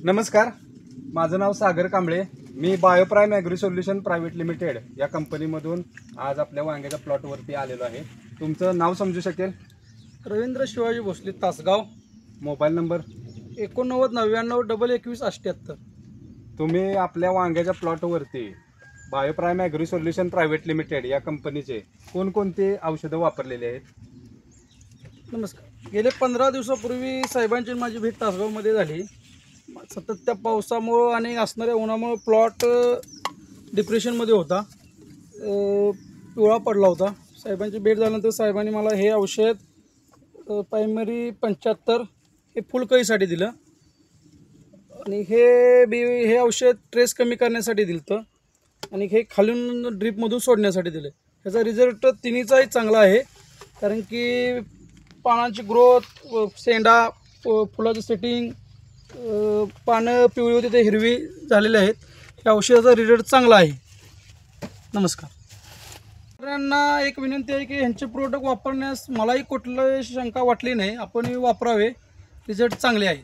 नमस्कार, माझं नाव सागर कांबळे. मी बायोप्राईम agri solution private limited या कंपनीमधून आज आपल्या वांग्याच्या प्लॉटवरती आलेलो आहे. तुमचं नाव समजू शकेल? रवींद्र शिवाजी भोसले, तासगाव. Mobile number? 89 91 21 78. तुम्ही आपल्या वांग्याच्या प्लॉटवरती Bioprime agri solution private limited या कंपनीचे कोणकोणते औषधं वापरलेले आहेत? नमस्कार. गेले 15 दिवसापूर्वी साहेबांची माझी भेट तासगावमध्ये झाली. सतत त्या पावसामुळं आणि असणाऱ्या उन्हामुळं प्लॉट डिप्रेशनमध्ये होता, पिवळा पडला होता. साहेबांची भेट झाल्यानंतर साहेबांनी मला हे औषध प्रायमरी 75 हे फुलकळीसाठी दिलं आणि हे औषध ट्रेस कमी करण्यासाठी दिलं होतं आणि हे खालून ड्रीपमधून सोडण्यासाठी दिलं. ह्याचा रिझल्ट तिन्हीचाही चांगला आहे, कारण की पानांची ग्रोथ, शेंडा, फुलाचं सेटिंग, पानं पिवळी होती ते हिरवी झालेले आहेत. या औषधाचा रिझल्ट चांगला आहे. नमस्कार. शेतकऱ्यांना एक विनंती आहे की ह्यांचे प्रोडक्ट वापरण्यास मलाही कुठलीही शंका वाटली नाही. आपण वापरावे, रिझल्ट चांगले आहेत.